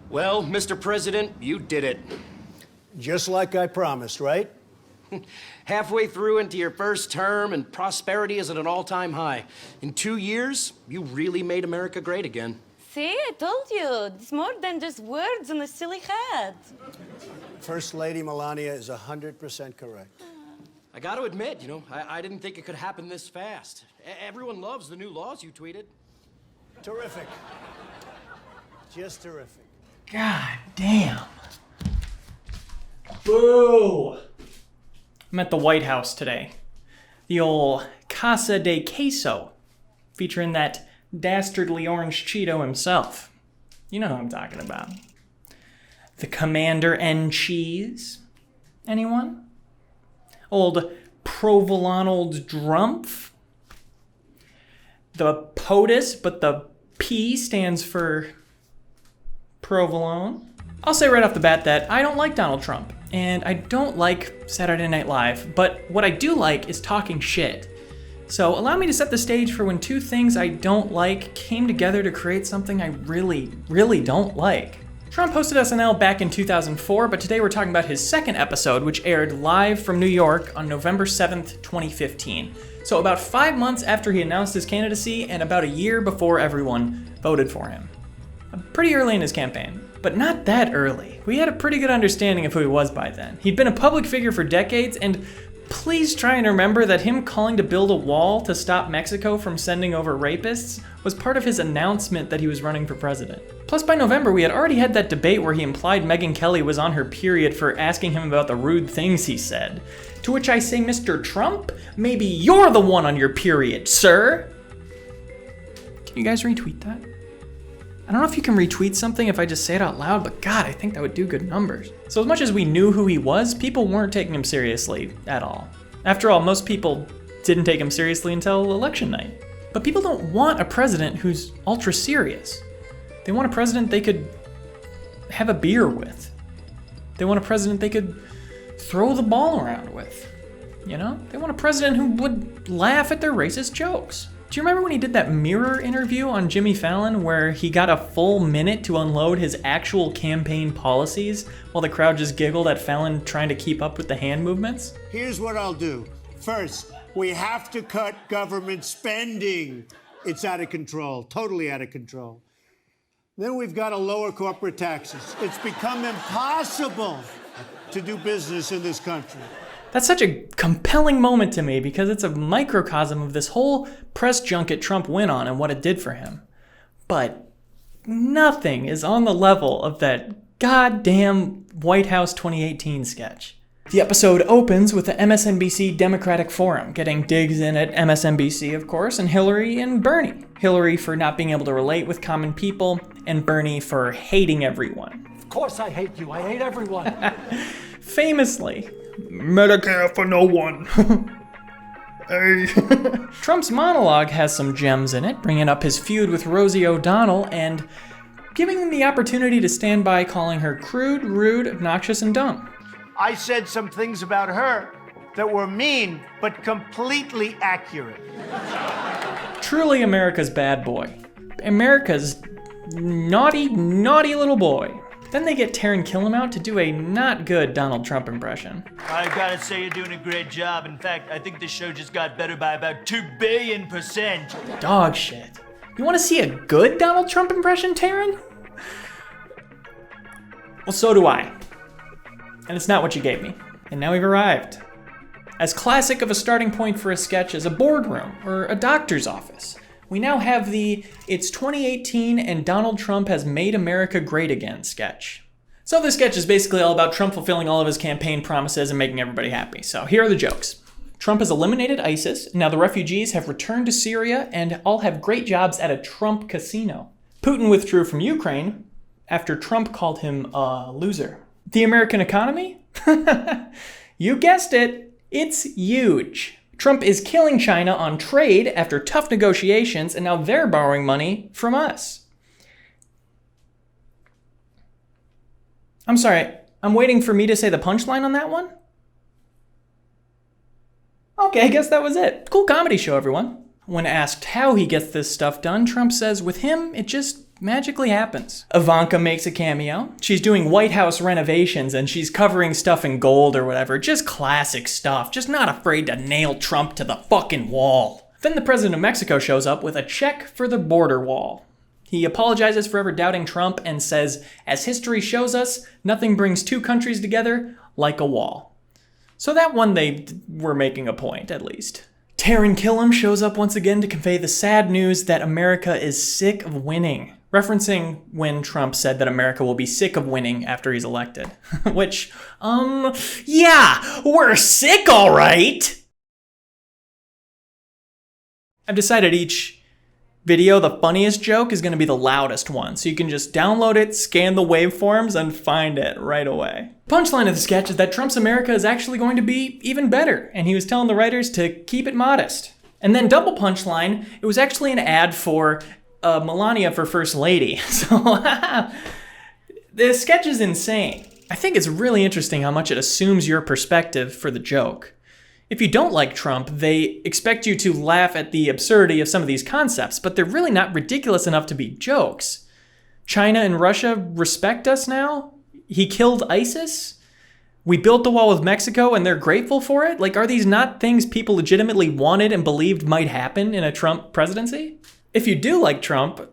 Well, Mr. President, you did it. Just like I promised, right? Halfway through into your first term, and prosperity is at an all-time high. In 2 years, you really made America great again. See, I told you. It's more than just words on a silly hat. First Lady Melania is 100% correct. I got to admit, I didn't think it could happen this fast. Everyone loves the new laws you tweeted. Terrific. Just terrific. God damn. Boo! I'm at the White House today. The old Casa de Queso, featuring that dastardly orange Cheeto himself. You know who I'm talking about. The Commander-in-Cheese. Anyone? Old Provolone Old Drumpf? The POTUS, but the P stands for Provolone. I'll say right off the bat that I don't like Donald Trump, and I don't like Saturday Night Live, but what I do like is talking shit. So allow me to set the stage for when two things I don't like came together to create something I really, really don't like. Trump hosted SNL back in 2004, but today we're talking about his second episode, which aired live from New York on November 7th, 2015. So about 5 months after he announced his candidacy and about a year before everyone voted for him. Pretty early in his campaign, but not that early. We had a pretty good understanding of who he was by then. He'd been a public figure for decades, and please try and remember that him calling to build a wall to stop Mexico from sending over rapists was part of his announcement that he was running for president. Plus, by November, we had already had that debate where he implied Megyn Kelly was on her period for asking him about the rude things he said. To which I say, Mr. Trump, maybe you're the one on your period, sir. Can you guys retweet that? I don't know if you can retweet something if I just say it out loud, but God, I think that would do good numbers. So as much as we knew who he was, people weren't taking him seriously at all. After all, most people didn't take him seriously until election night. But people don't want a president who's ultra serious. They want a president they could have a beer with. They want a president they could throw the ball around with. They want a president who would laugh at their racist jokes. Do you remember when he did that mirror interview on Jimmy Fallon where he got a full minute to unload his actual campaign policies while the crowd just giggled at Fallon trying to keep up with the hand movements? Here's what I'll do. First, we have to cut government spending. It's out of control, totally out of control. Then we've got to lower corporate taxes. It's become impossible to do business in this country. That's such a compelling moment to me because it's a microcosm of this whole press junket Trump went on and what it did for him. But nothing is on the level of that goddamn White House 2018 sketch. The episode opens with the MSNBC Democratic Forum getting digs in at MSNBC, of course, and Hillary and Bernie. Hillary for not being able to relate with common people, and Bernie for hating everyone. Of course I hate you. I hate everyone. Famously, Medicare for no one. Hey. Trump's monologue has some gems in it, bringing up his feud with Rosie O'Donnell and giving him the opportunity to stand by calling her crude, rude, obnoxious, and dumb. I said some things about her that were mean, but completely accurate. Truly America's bad boy. America's naughty, naughty little boy. Then they get Taron Killam out to do a not good Donald Trump impression. I gotta say you're doing a great job. In fact, I think this show just got better by about 2 billion%. Dog shit. You want to see a good Donald Trump impression, Taron? Well, so do I. And it's not what you gave me. And now we've arrived. As classic of a starting point for a sketch as a boardroom or a doctor's office, we now have the "It's 2018 and Donald Trump has made America great again" sketch. So this sketch is basically all about Trump fulfilling all of his campaign promises and making everybody happy. So here are the jokes. Trump has eliminated ISIS, now the refugees have returned to Syria and all have great jobs at a Trump casino. Putin withdrew from Ukraine after Trump called him a loser. The American economy? You guessed it, it's huge. Trump is killing China on trade after tough negotiations, and now they're borrowing money from us. I'm sorry, I'm waiting for me to say the punchline on that one? Okay, I guess that was it. Cool comedy show, everyone. When asked how he gets this stuff done, Trump says with him, it just magically happens. Ivanka makes a cameo. She's doing White House renovations and she's covering stuff in gold or whatever. Just classic stuff. Just not afraid to nail Trump to the fucking wall. Then the president of Mexico shows up with a check for the border wall. He apologizes for ever doubting Trump and says, as history shows us, nothing brings two countries together like a wall. So that one they were making a point, at least. Taran Killam shows up once again to convey the sad news that America is sick of winning, referencing when Trump said that America will be sick of winning after he's elected. Which, yeah, we're sick, all right! I've decided each video, the funniest joke is going to be the loudest one, so you can just download it, scan the waveforms, and find it right away. Punchline of the sketch is that Trump's America is actually going to be even better, and he was telling the writers to keep it modest. And then double punchline, it was actually an ad for Melania for First Lady. So the sketch is insane. I think it's really interesting how much it assumes your perspective for the joke. If you don't like Trump, they expect you to laugh at the absurdity of some of these concepts, but they're really not ridiculous enough to be jokes. China and Russia respect us now? He killed ISIS? We built the wall with Mexico and they're grateful for it? Like, are these not things people legitimately wanted and believed might happen in a Trump presidency? If you do like Trump,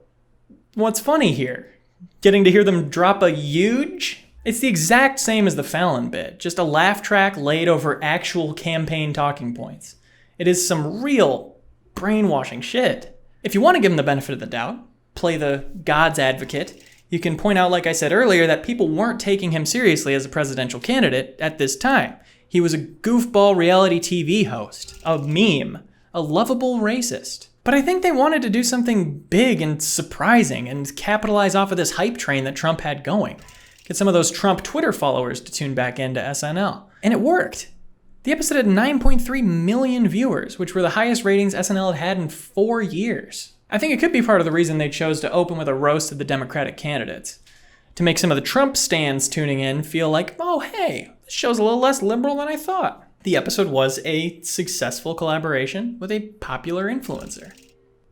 what's funny here? Getting to hear them drop a huge? It's the exact same as the Fallon bit, just a laugh track laid over actual campaign talking points. It is some real brainwashing shit. If you want to give him the benefit of the doubt, play the God's advocate, you can point out, like I said earlier, that people weren't taking him seriously as a presidential candidate at this time. He was a goofball reality TV host, a meme, a lovable racist. But I think they wanted to do something big and surprising and capitalize off of this hype train that Trump had going. Get some of those Trump Twitter followers to tune back into SNL. And it worked. The episode had 9.3 million viewers, which were the highest ratings SNL had had in 4 years. I think it could be part of the reason they chose to open with a roast of the Democratic candidates. To make some of the Trump stands tuning in feel like, oh hey, this show's a little less liberal than I thought. The episode was a successful collaboration with a popular influencer.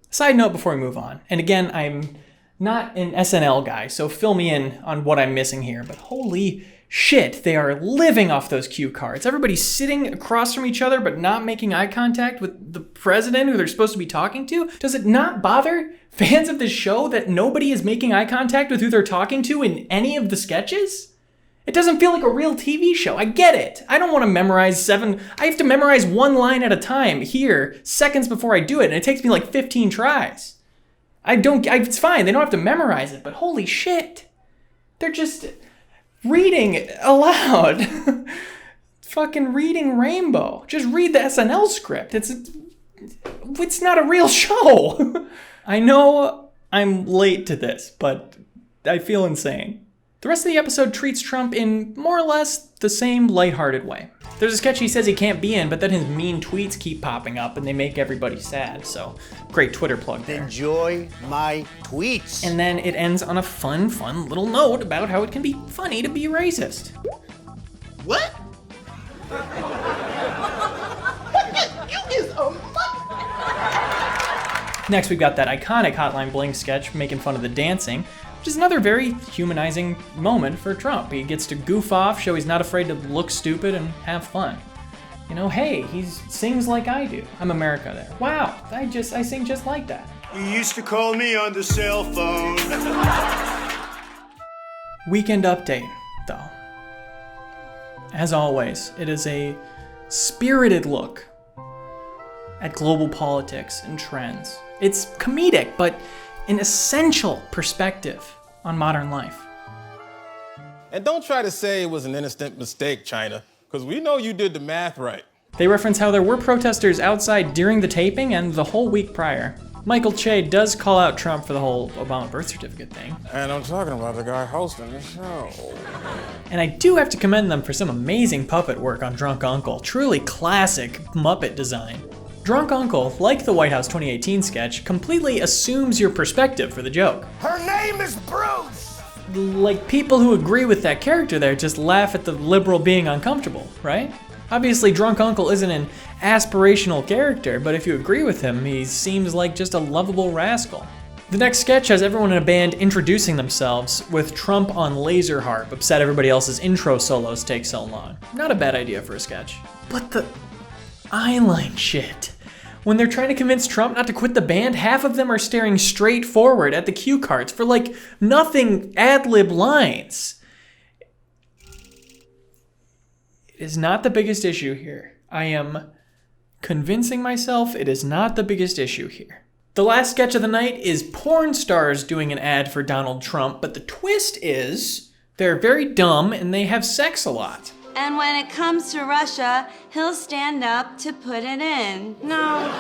Side note before we move on, and again, I'm not an SNL guy, so fill me in on what I'm missing here, but holy shit, they are living off those cue cards. Everybody's sitting across from each other but not making eye contact with the president who they're supposed to be talking to. Does it not bother fans of this show that nobody is making eye contact with who they're talking to in any of the sketches? It doesn't feel like a real TV show. I get it. I don't want to memorize I have to memorize one line at a time here, seconds before I do it, and it takes me like 15 tries. It's fine, they don't have to memorize it, but holy shit. They're just reading aloud. Fucking reading Rainbow. Just read the SNL script. It's not a real show. I know I'm late to this, but I feel insane. The rest of the episode treats Trump in more or less the same lighthearted way. There's a sketch he says he can't be in, but then his mean tweets keep popping up and they make everybody sad, so great Twitter plug there. Enjoy my tweets. And then it ends on a fun little note about how it can be funny to be racist. What? You is a Next, we've got that iconic Hotline Bling sketch making fun of the dancing, which is another very humanizing moment for Trump. He gets to goof off, show he's not afraid to look stupid and have fun. You know, hey, he sings like I do. I'm America there. Wow, I sing just like that. You used to call me on the cell phone. Weekend update, though. As always, it is a spirited look at global politics and trends. It's comedic, but an essential perspective on modern life. And don't try to say it was an innocent mistake, China, because we know you did the math right. They reference how there were protesters outside during the taping and the whole week prior. Michael Che does call out Trump for the whole Obama birth certificate thing. And I'm talking about the guy hosting the show. And I do have to commend them for some amazing puppet work on Drunk Uncle. Truly classic Muppet design. Drunk Uncle, like the White House 2018 sketch, completely assumes your perspective for the joke. Her name is Bruce! Like, people who agree with that character there just laugh at the liberal being uncomfortable, right? Obviously, Drunk Uncle isn't an aspirational character, but if you agree with him, he seems like just a lovable rascal. The next sketch has everyone in a band introducing themselves, with Trump on laser harp, upset everybody else's intro solos take so long. Not a bad idea for a sketch. But the eyeline shit. When they're trying to convince Trump not to quit the band, half of them are staring straight forward at the cue cards for like nothing ad-lib lines. It is not the biggest issue here. I am convincing myself it is not the biggest issue here. The last sketch of the night is porn stars doing an ad for Donald Trump, but the twist is they're very dumb and they have sex a lot. And when it comes to Russia, he'll stand up to put it in. No.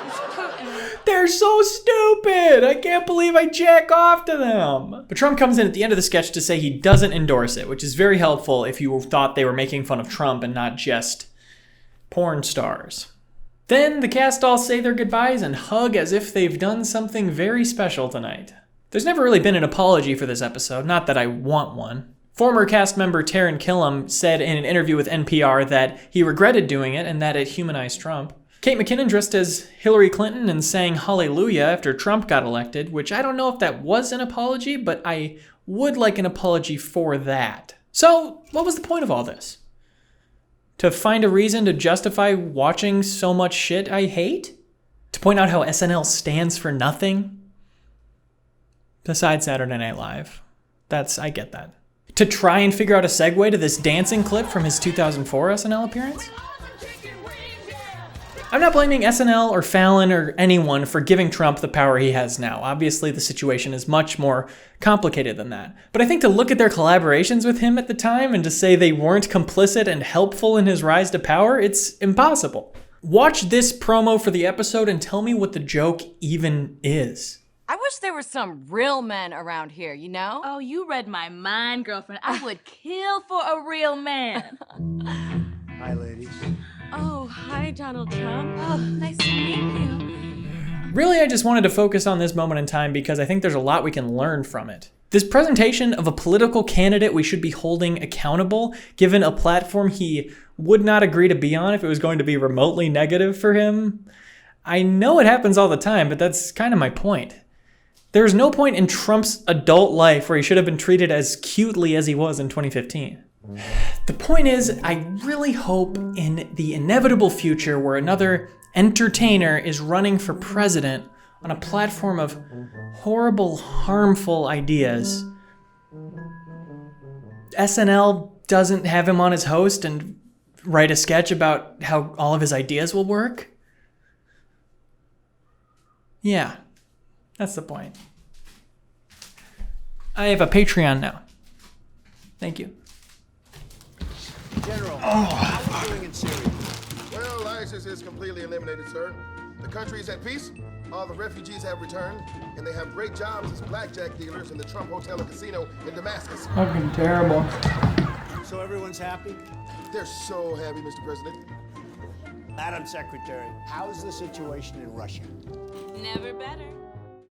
It's Putin. They're so stupid! I can't believe I jack off to them! But Trump comes in at the end of the sketch to say he doesn't endorse it, which is very helpful if you thought they were making fun of Trump and not just porn stars. Then the cast all say their goodbyes and hug as if they've done something very special tonight. There's never really been an apology for this episode, not that I want one. Former cast member Taran Killam said in an interview with NPR that he regretted doing it and that it humanized Trump. Kate McKinnon dressed as Hillary Clinton and sang Hallelujah after Trump got elected, which I don't know if that was an apology, but I would like an apology for that. So, what was the point of all this? To find a reason to justify watching so much shit I hate? To point out how SNL stands for nothing? Besides Saturday Night Live. I get that. To try and figure out a segue to this dancing clip from his 2004 SNL appearance? I'm not blaming SNL or Fallon or anyone for giving Trump the power he has now. Obviously, the situation is much more complicated than that. But I think to look at their collaborations with him at the time and to say they weren't complicit and helpful in his rise to power, it's impossible. Watch this promo for the episode and tell me what the joke even is. I wish there were some real men around here, you know? Oh, you read my mind, girlfriend. I would kill for a real man. Hi, ladies. Oh, hi, Donald Trump. Oh, nice to meet you. Really, I just wanted to focus on this moment in time because I think there's a lot we can learn from it. This presentation of a political candidate we should be holding accountable, given a platform he would not agree to be on if it was going to be remotely negative for him. I know it happens all the time, but that's kind of my point. There's no point in Trump's adult life where he should have been treated as cutely as he was in 2015. The point is, I really hope in the inevitable future where another entertainer is running for president on a platform of horrible, harmful ideas, SNL doesn't have him on as host and write a sketch about how all of his ideas will work. Yeah. That's the point. I have a Patreon now. Thank you. General, how are we doing in Syria? Well, ISIS is completely eliminated, sir. The country is at peace. All the refugees have returned, and they have great jobs as blackjack dealers in the Trump Hotel and Casino in Damascus. Fucking terrible. So everyone's happy? They're so happy, Mr. President. Madam Secretary, how's the situation in Russia? Never better.